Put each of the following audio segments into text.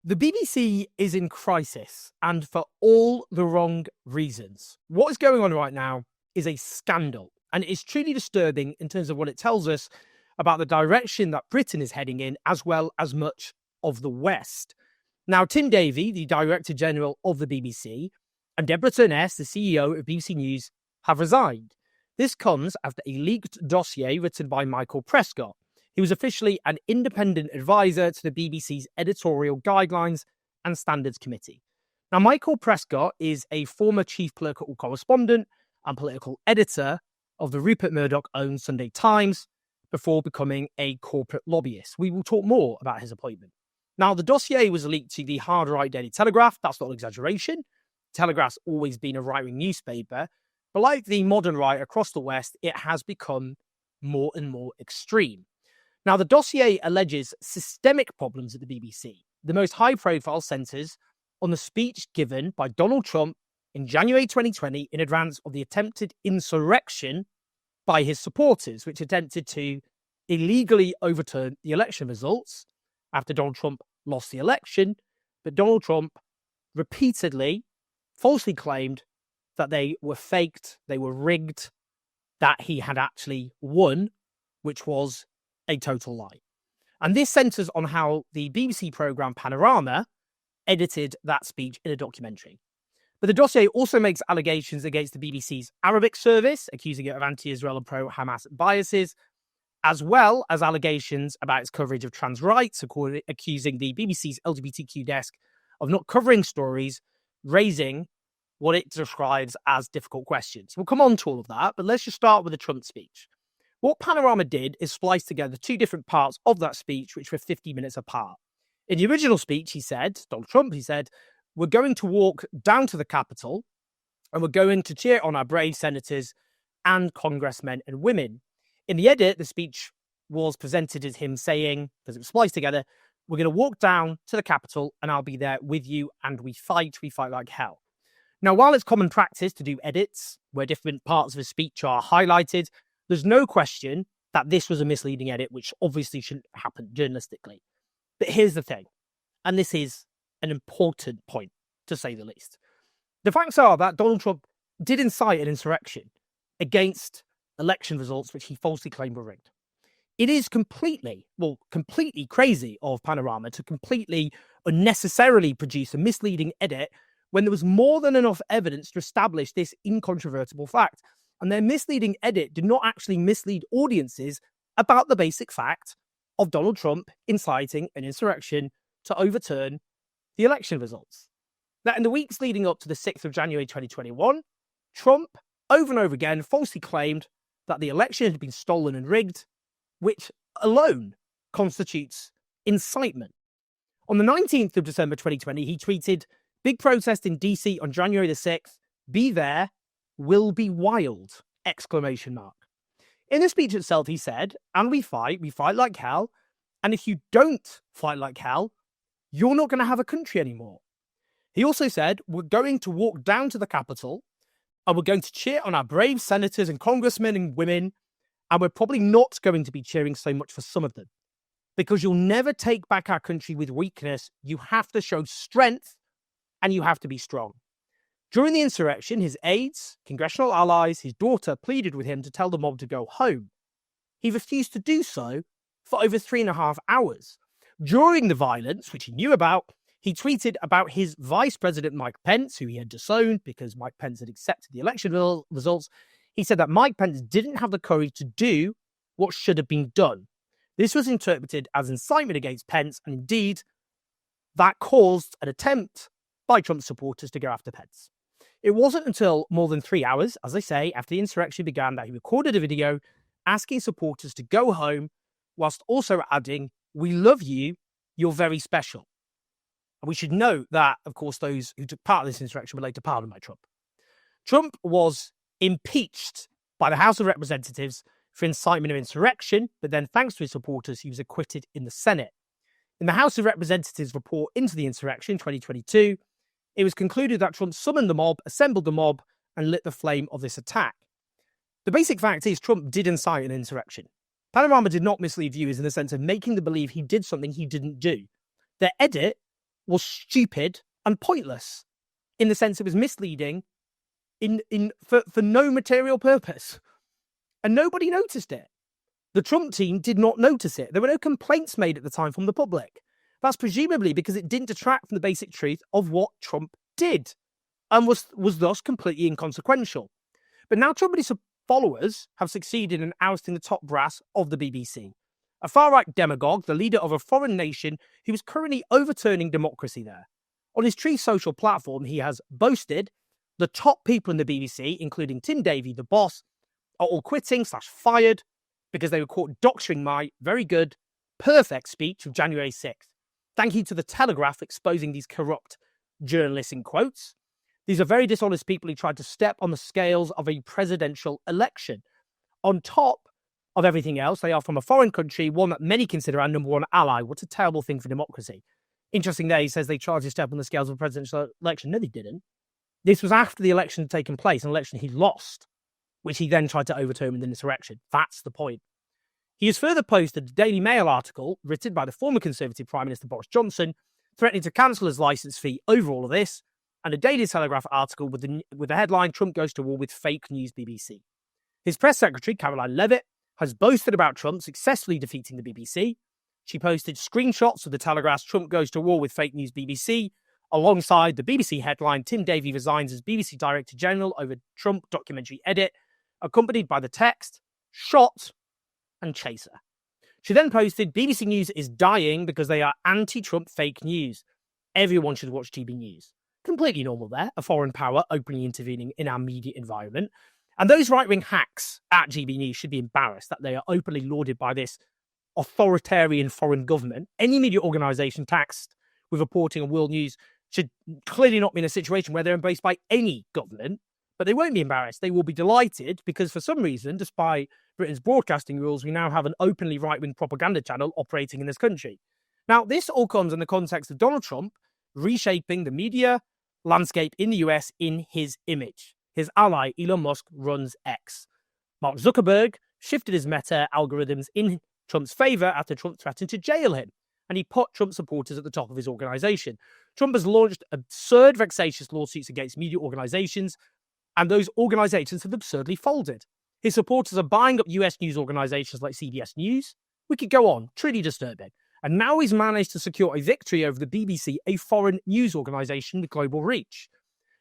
The BBC is in crisis, and for all the wrong reasons. What is going on right now is a scandal, and it is truly disturbing in terms of what it tells us about the direction that Britain is heading in, as well as much of the West. Now, Tim Davie, the Director General of the BBC, and Deborah Turness, the CEO of BBC News, have resigned. This comes after a leaked dossier written by Michael Prescott. He was officially an independent advisor to the BBC's editorial guidelines and standards committee. Now, Michael Prescott is a former chief political correspondent and political editor of the Rupert Murdoch-owned Sunday Times before becoming a corporate lobbyist. We will talk more about his appointment. Now, the dossier was leaked to the hard-right Daily Telegraph. That's not an exaggeration. Telegraph's always been a right-wing newspaper, but like the modern right across the West, it has become more and more extreme. Now, the dossier alleges systemic problems at the BBC. The most high-profile centres on the speech given by Donald Trump in January 2020 in advance of the attempted insurrection by his supporters, which attempted to illegally overturn the election results after Donald Trump lost the election. But Donald Trump repeatedly falsely claimed that they were faked, they were rigged, that he had actually won, which was a total lie. And this centres on how the BBC programme Panorama edited that speech in a documentary. But the dossier also makes allegations against the BBC's Arabic service, accusing it of anti-Israel and pro-Hamas biases, as well as allegations about its coverage of trans rights, accusing the BBC's LGBTQ desk of not covering stories, raising what it describes as difficult questions. We'll come on to all of that, but let's just start with the Trump speech. What Panorama did is splice together two different parts of that speech, which were 50 minutes apart. In the original speech, Donald Trump said, we're going to walk down to the Capitol and we're going to cheer on our brave senators and congressmen and women. In the edit, the speech was presented as him saying, because it was spliced together, we're going to walk down to the Capitol and I'll be there with you and we fight like hell. Now, while it's common practice to do edits where different parts of a speech are highlighted, there's no question that this was a misleading edit, which obviously shouldn't happen journalistically. But here's the thing, and this is an important point, to say the least. The facts are that Donald Trump did incite an insurrection against election results which he falsely claimed were rigged. It is completely crazy of Panorama to completely unnecessarily produce a misleading edit when there was more than enough evidence to establish this incontrovertible fact. And their misleading edit did not actually mislead audiences about the basic fact of Donald Trump inciting an insurrection to overturn the election results. Now, in the weeks leading up to the 6th of January 2021, Trump over and over again falsely claimed that the election had been stolen and rigged, which alone constitutes incitement. On the 19th of December 2020, he tweeted, "Big protest in DC on January the 6th. Be there. Will be wild!" Exclamation mark. In the speech itself, he said, and we fight like hell. And if you don't fight like hell, you're not going to have a country anymore. He also said, we're going to walk down to the Capitol and we're going to cheer on our brave senators and congressmen and women. And we're probably not going to be cheering so much for some of them because you'll never take back our country with weakness. You have to show strength and you have to be strong. During the insurrection, his aides, congressional allies, his daughter pleaded with him to tell the mob to go home. He refused to do so for over 3.5 hours. During the violence, which he knew about, he tweeted about his vice president, Mike Pence, who he had disowned because Mike Pence had accepted the election results. He said that Mike Pence didn't have the courage to do what should have been done. This was interpreted as incitement against Pence, and indeed, that caused an attempt by Trump supporters to go after Pence. It wasn't until more than 3 hours, as I say, after the insurrection began that he recorded a video asking supporters to go home, whilst also adding, "We love you, you're very special." And we should note that, of course, those who took part in this insurrection were later pardoned by Trump. Trump was impeached by the House of Representatives for incitement of insurrection, but then, thanks to his supporters, he was acquitted in the Senate. In the House of Representatives report into the insurrection 2022, it was concluded that Trump summoned the mob, assembled the mob, and lit the flame of this attack. The basic fact is Trump did incite an insurrection. Panorama did not mislead viewers in the sense of making them believe he did something he didn't do. Their edit was stupid and pointless, in the sense it was misleading for no material purpose. And nobody noticed it. The Trump team did not notice it. There were no complaints made at the time from the public. That's presumably because it didn't detract from the basic truth of what Trump did, and was thus completely inconsequential. But now Trump and his followers have succeeded in ousting the top brass of the BBC. A far-right demagogue, the leader of a foreign nation who is currently overturning democracy there. On his Tree Social platform, he has boasted the top people in the BBC, including Tim Davie, the boss, are all quitting/fired because they were caught doctoring my very good, perfect speech of January 6th. Thank you to the Telegraph exposing these corrupt journalists in quotes. These are very dishonest people who tried to step on the scales of a presidential election. On top of everything else, they are from a foreign country, one that many consider our number one ally. What a terrible thing for democracy. Interesting there, he says they tried to step on the scales of a presidential election. No, they didn't. This was after the election had taken place, an election he lost, which he then tried to overturn with an insurrection. That's the point. He has further posted a Daily Mail article written by the former Conservative Prime Minister Boris Johnson, threatening to cancel his licence fee over all of this, and a Daily Telegraph article with the headline, Trump goes to war with fake news BBC. His press secretary, Caroline Levitt, has boasted about Trump successfully defeating the BBC. She posted screenshots of the Telegraph's Trump goes to war with fake news BBC, alongside the BBC headline, Tim Davie resigns as BBC Director General over Trump documentary edit, accompanied by the text, shot and chaser. She then posted, BBC News is dying because they are anti-Trump fake news. Everyone should watch GB News. Completely normal there, a foreign power openly intervening in our media environment. And those right-wing hacks at GB News should be embarrassed that they are openly lauded by this authoritarian foreign government. Any media organisation taxed with reporting on world news should clearly not be in a situation where they're embraced by any government, but they won't be embarrassed. They will be delighted because for some reason, despite Britain's broadcasting rules, we now have an openly right-wing propaganda channel operating in this country. Now, this all comes in the context of Donald Trump reshaping the media landscape in the US in his image. His ally, Elon Musk, runs X. Mark Zuckerberg shifted his Meta algorithms in Trump's favour after Trump threatened to jail him, and he put Trump supporters at the top of his organisation. Trump has launched absurd, vexatious lawsuits against media organisations, and those organisations have absurdly folded. His supporters are buying up US news organisations like CBS News. We could go on, truly disturbing. And now he's managed to secure a victory over the BBC, a foreign news organisation with global reach.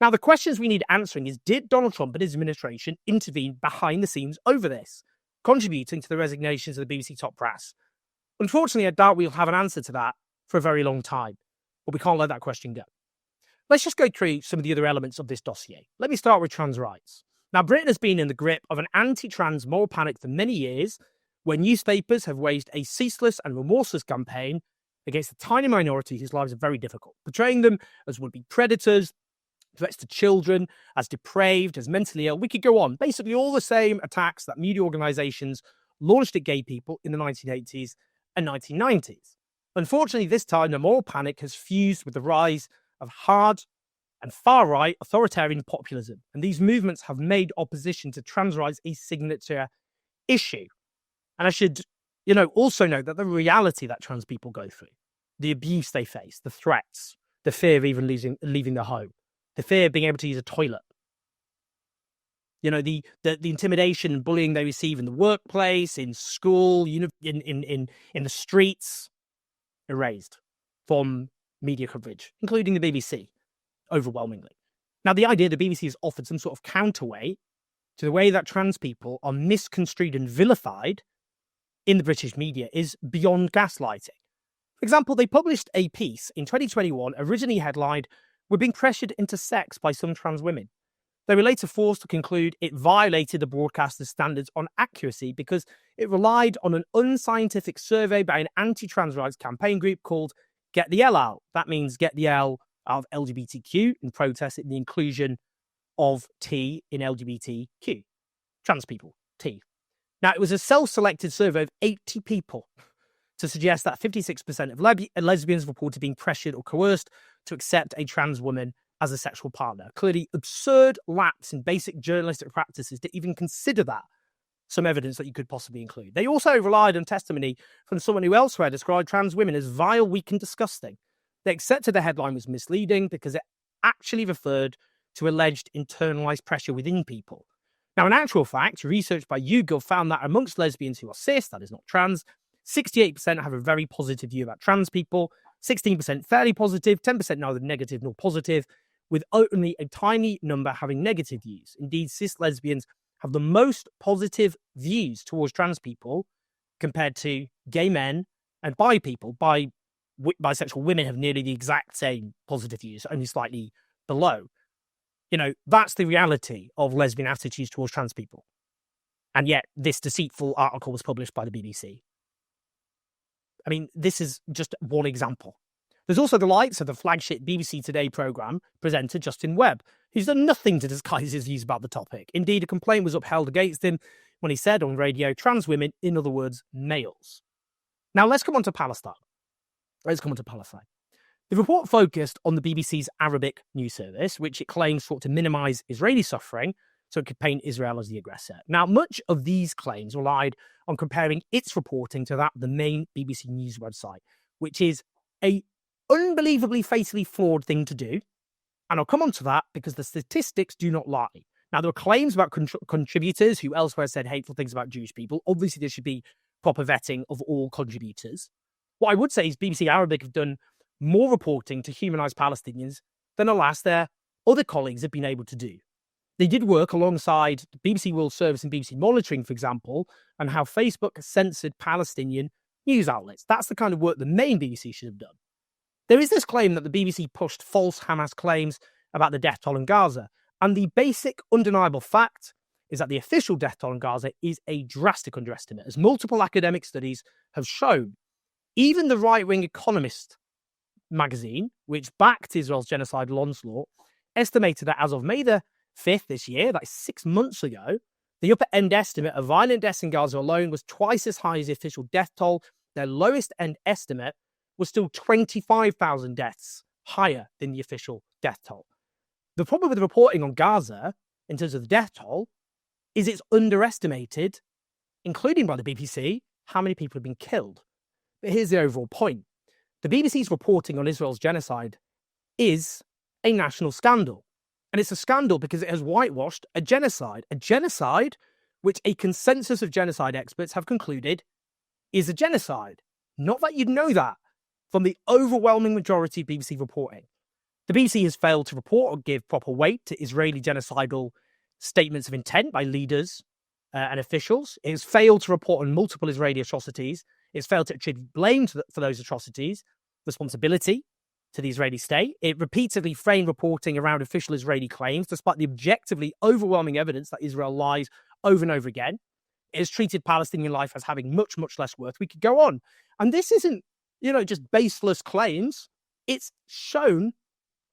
Now, the questions we need answering is, did Donald Trump and his administration intervene behind the scenes over this, contributing to the resignations of the BBC top brass? Unfortunately, I doubt we'll have an answer to that for a very long time, but we can't let that question go. Let's just go through some of the other elements of this dossier. Let me start with trans rights. Now, Britain has been in the grip of an anti-trans moral panic for many years, where newspapers have waged a ceaseless and remorseless campaign against a tiny minority whose lives are very difficult, portraying them as would-be predators, threats to children, as depraved, as mentally ill. We could go on. Basically, all the same attacks that media organisations launched at gay people in the 1980s and 1990s. Unfortunately, this time, the moral panic has fused with the rise of hard and far-right authoritarian populism, and these movements have made opposition to trans rights a signature issue. And I should, also note that the reality that trans people go through, the abuse they face, the threats, the fear of even leaving their home, the fear of being able to use a toilet, the intimidation and bullying they receive in the workplace, in school, in the streets, erased from media coverage, including the BBC, overwhelmingly. Now, the idea the BBC has offered some sort of counterweight to the way that trans people are misconstrued and vilified in the British media is beyond gaslighting. For example, they published a piece in 2021 originally headlined, "We're being pressured into sex by some trans women." They were later forced to conclude it violated the broadcaster's standards on accuracy because it relied on an unscientific survey by an anti-trans rights campaign group called Get the L Out. That means get the L out of LGBTQ in protest at the inclusion of T in LGBTQ. Trans people, T. Now, it was a self-selected survey of 80 people to suggest that 56% of lesbians reported being pressured or coerced to accept a trans woman as a sexual partner. Clearly absurd lapse in basic journalistic practices to even consider that some evidence that you could possibly include. They also relied on testimony from someone who elsewhere described trans women as vile, weak and disgusting. They accepted the headline was misleading because it actually referred to alleged internalized pressure within people. Now, in actual fact, research by YouGov found that amongst lesbians who are cis, that is not trans, 68% have a very positive view about trans people, 16% fairly positive, 10% neither negative nor positive, with only a tiny number having negative views. Indeed, cis lesbians have the most positive views towards trans people compared to gay men and bi people. Bisexual women have nearly the exact same positive views, only slightly below. That's the reality of lesbian attitudes towards trans people. And yet, this deceitful article was published by the BBC. I mean, this is just one example. There's also the likes of the flagship BBC Today programme presenter Justin Webb, who's done nothing to disguise his views about the topic. Indeed, a complaint was upheld against him when he said on radio, trans women, in other words, males. Now, let's come on to Palestine. The report focused on the BBC's Arabic news service, which it claims sought to minimise Israeli suffering so it could paint Israel as the aggressor. Now, much of these claims relied on comparing its reporting to that of the main BBC News website, which is a unbelievably fatally flawed thing to do. And I'll come on to that because the statistics do not lie. Now, there were claims about contributors who elsewhere said hateful things about Jewish people. Obviously, there should be proper vetting of all contributors. What I would say is BBC Arabic have done more reporting to humanise Palestinians than, alas, their other colleagues have been able to do. They did work alongside BBC World Service and BBC Monitoring, for example, on how Facebook censored Palestinian news outlets. That's the kind of work the main BBC should have done. There is this claim that the BBC pushed false Hamas claims about the death toll in Gaza, and the basic undeniable fact is that the official death toll in Gaza is a drastic underestimate, as multiple academic studies have shown. Even the right-wing Economist magazine, which backed Israel's genocidal onslaught, estimated that as of May the 5th this year, that is 6 months ago, the upper-end estimate of violent deaths in Gaza alone was twice as high as the official death toll. Their lowest-end estimate was still 25,000 deaths higher than the official death toll. The problem with the reporting on Gaza, in terms of the death toll, is it's underestimated, including by the BBC, how many people have been killed. But here's the overall point. The BBC's reporting on Israel's genocide is a national scandal. And it's a scandal because it has whitewashed a genocide which a consensus of genocide experts have concluded is a genocide. Not that you'd know that from the overwhelming majority of BBC reporting. The BBC has failed to report or give proper weight to Israeli genocidal statements of intent by leaders and officials. It has failed to report on multiple Israeli atrocities. It's failed to attribute blame for those atrocities, responsibility to the Israeli state. It repeatedly framed reporting around official Israeli claims, despite the objectively overwhelming evidence that Israel lies over and over again. It has treated Palestinian life as having much, much less worth. We could go on. And this isn't, just baseless claims. It's shown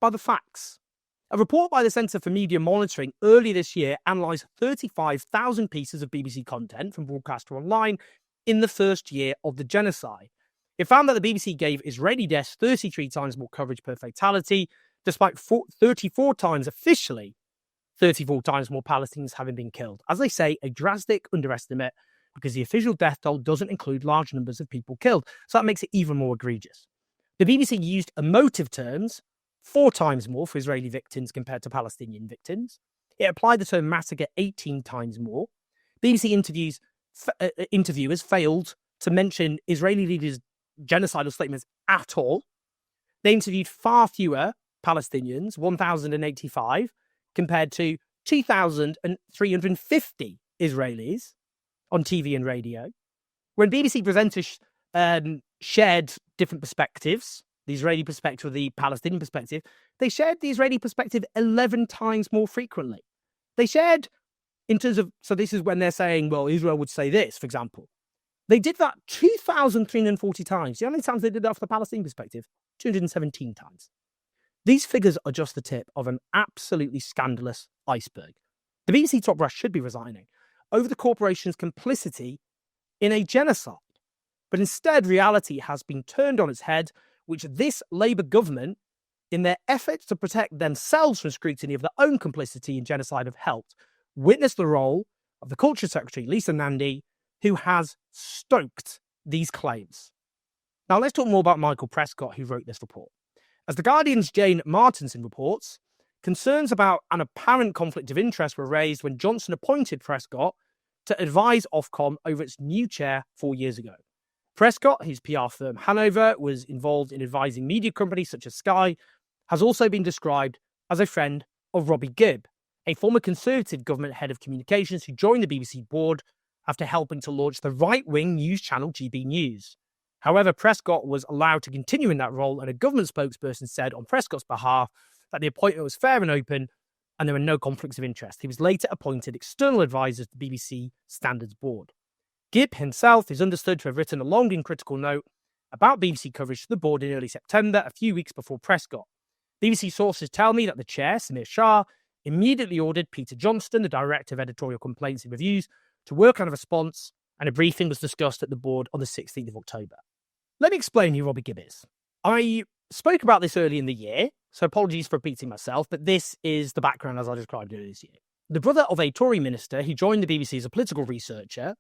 by the facts. A report by the Centre for Media Monitoring earlier this year analysed 35,000 pieces of BBC content from Broadcaster Online in the first year of the genocide. It found that the BBC gave Israeli deaths 33 times more coverage per fatality, despite 34 times officially, 34 times more Palestinians having been killed. As I say, a drastic underestimate because the official death toll doesn't include large numbers of people killed. So that makes it even more egregious. The BBC used emotive terms 4 times more for Israeli victims compared to Palestinian victims. It applied the term massacre 18 times more. BBC interviewers failed to mention Israeli leaders' genocidal statements at all. They interviewed far fewer Palestinians, 1,085, compared to 2,350 Israelis on TV and radio. When BBC presenters shared different perspectives, the Israeli perspective or the Palestinian perspective, they shared the Israeli perspective 11 times more frequently. They shared in terms of, so this is when they're saying, well, Israel would say this, for example. They did that 2,340 times. The only times they did that from the Palestinian perspective, 217 times. These figures are just the tip of an absolutely scandalous iceberg. The BBC top brass should be resigning over the corporation's complicity in a genocide. But instead, reality has been turned on its head, which this Labour government, in their efforts to protect themselves from scrutiny of their own complicity in genocide, have helped witness the role of the Culture Secretary, Lisa Nandy, who has stoked these claims. Now, let's talk more about Michael Prescott, who wrote this report. As The Guardian's Jane Martinson reports, concerns about an apparent conflict of interest were raised when Johnson appointed Prescott to advise Ofcom over its new chair 4 years ago. Prescott, whose PR firm Hanover was involved in advising media companies such as Sky, has also been described as a friend of Robbie Gibb, a former Conservative government head of communications who joined the BBC board after helping to launch the right-wing news channel GB News. However, Prescott was allowed to continue in that role, and a government spokesperson said on Prescott's behalf that the appointment was fair and open and there were no conflicts of interest. He was later appointed external advisor to the BBC Standards Board. Gibb himself is understood to have written a long and critical note about BBC coverage to the board in early September, a few weeks before Prescott. BBC sources tell me that the chair, Samir Shah, immediately ordered Peter Johnston, the director of editorial complaints and reviews, to work on a response, and a briefing was discussed at the board on the 16th of October. Let me explain who Robbie Gibb is. I spoke about this early in the year, so apologies for repeating myself, but this is the background as I described earlier this year. The brother of a Tory minister who joined the BBC as a political researcher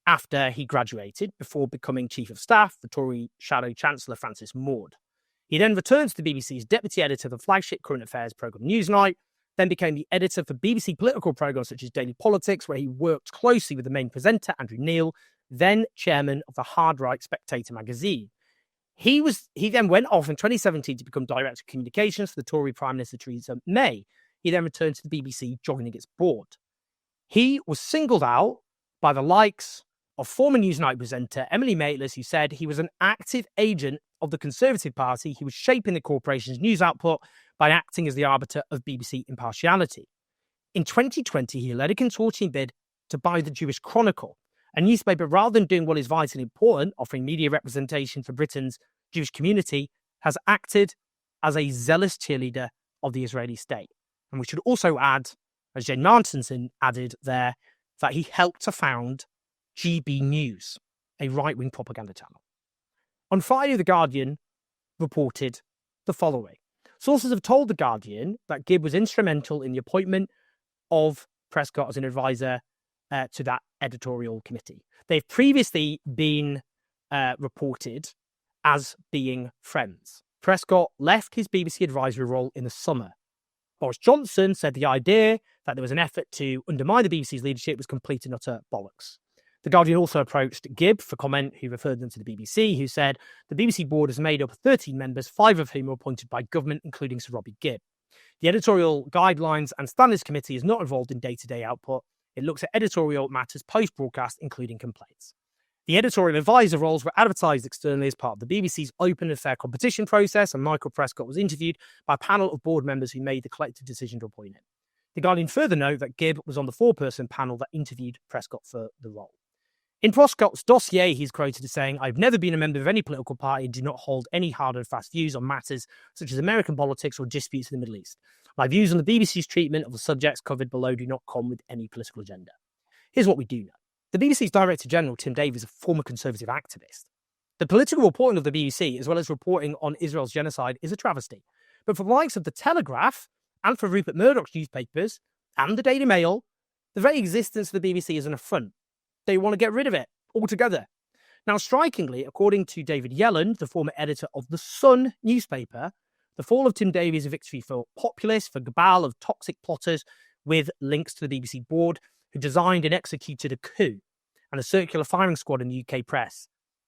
after he graduated before becoming Chief of Staff for Tory Shadow Chancellor Francis Maude. He then returned to the BBC's deputy editor of the flagship current affairs programme Newsnight, then became the editor for BBC political programmes such as Daily Politics, where he worked closely with the main presenter, Andrew Neil, then chairman of the hard-right Spectator magazine. He then went off in 2017 to become Director of Communications for the Tory Prime Minister Theresa May. He then returned to the BBC, joining its board. He was singled out by the likes of former Newsnight presenter Emily Maitlis, who said he was an active agent of the Conservative Party. He was shaping the corporation's news output by acting as the arbiter of BBC impartiality. In 2020, he led a consortium bid to buy the Jewish Chronicle, a newspaper, rather than doing what is vitally important, offering media representation for Britain's Jewish community, has acted as a zealous cheerleader of the Israeli state. And we should also add, as Jane Martinson added there, that he helped to found GB News, a right-wing propaganda channel. On Friday, The Guardian reported the following. Sources have told The Guardian that Gibb was instrumental in the appointment of Prescott as an advisor to that editorial committee. They've previously been reported as being friends. Prescott left his BBC advisory role in the summer. Boris Johnson said the idea that there was an effort to undermine the BBC's leadership was complete and utter bollocks. The Guardian also approached Gibb for comment, who referred them to the BBC, who said the BBC board is made up of 13 members, 5 of whom were appointed by government, including Sir Robbie Gibb. The Editorial Guidelines and Standards Committee is not involved in day-to-day output. It looks at editorial matters post-broadcast, including complaints. The editorial advisor roles were advertised externally as part of the BBC's open and fair competition process, and Michael Prescott was interviewed by a panel of board members who made the collective decision to appoint him. The Guardian further note that Gibb was on the 4-person panel that interviewed Prescott for the role. In Prescott's dossier, he's quoted as saying, "I've never been a member of any political party and do not hold any hard and fast views on matters such as American politics or disputes in the Middle East. My views on the BBC's treatment of the subjects covered below do not come with any political agenda." Here's what we do know. The BBC's Director General, Tim Davies, is a former Conservative activist. The political reporting of the BBC, as well as reporting on Israel's genocide, is a travesty. But for the likes of The Telegraph and for Rupert Murdoch's newspapers and the Daily Mail, the very existence of the BBC is an affront. They want to get rid of it altogether. Now, strikingly, according to David Yelland, the former editor of The Sun newspaper, the fall of Tim Davies is a victory for populists, for cabal of toxic plotters with links to the BBC board who designed and executed a coup and a circular firing squad in the UK press.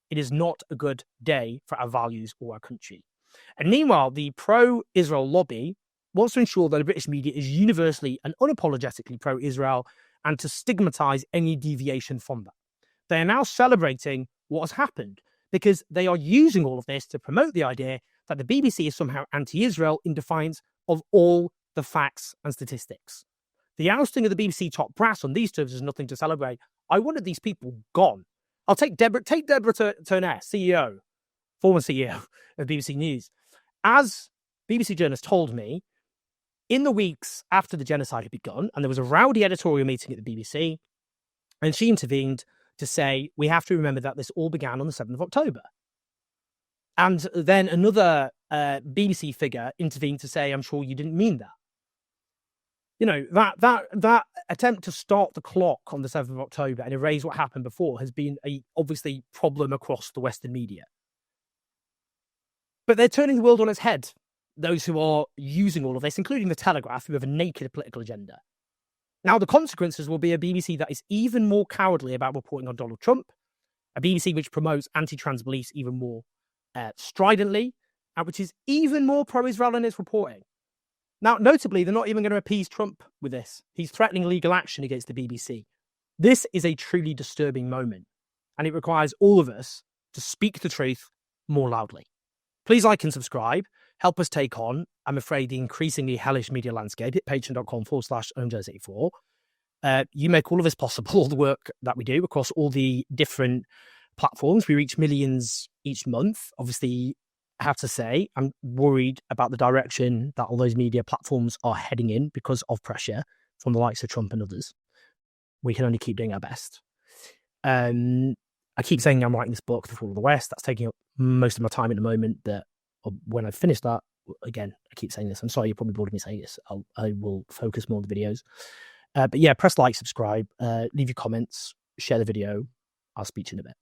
It is not a good day for our values or our country. And meanwhile, the pro-Israel lobby wants to ensure that the British media is universally and unapologetically pro-Israel and to stigmatise any deviation from that. They are now celebrating what has happened because they are using all of this to promote the idea that the BBC is somehow anti-Israel in defiance of all the facts and statistics. The ousting of the BBC top brass on these terms is nothing to celebrate. I wanted these people gone. I'll take Deborah Turner, CEO, former CEO of BBC News. As BBC journalists told me, in the weeks after the genocide had begun, and there was a rowdy editorial meeting at the BBC, and she intervened to say, we have to remember that this all began on the 7th of October. And then another BBC figure intervened to say, I'm sure you didn't mean that. You know, that attempt to start the clock on the 7th of October and erase what happened before has been a obviously problem across the Western media. But they're turning the world on its head. those who are using all of this, including the Telegraph, who have a naked political agenda. Now, the consequences will be a BBC that is even more cowardly about reporting on Donald Trump, a BBC which promotes anti-trans beliefs even more stridently, and which is even more pro-Israel in its reporting. Now, notably, they're not even going to appease Trump with this. He's threatening legal action against the BBC. This is a truly disturbing moment, and it requires all of us to speak the truth more loudly. Please like and subscribe. Help us take on, I'm afraid, the increasingly hellish media landscape at patreon.com/OwenJones84. You make all of this possible, all the work that we do across all the different platforms. We reach millions each month. Obviously, I have to say, I'm worried about the direction that all those media platforms are heading in because of pressure from the likes of Trump and others. We can only keep doing our best. I keep saying I'm writing this book, The Fall of the West. That's taking up most of my time at the moment. That when I've finished that, again, I keep saying this. I'm sorry, you're probably bored of me saying this. I will focus more on the videos. But yeah, press like, subscribe, leave your comments, share the video. I'll speak to you in a bit.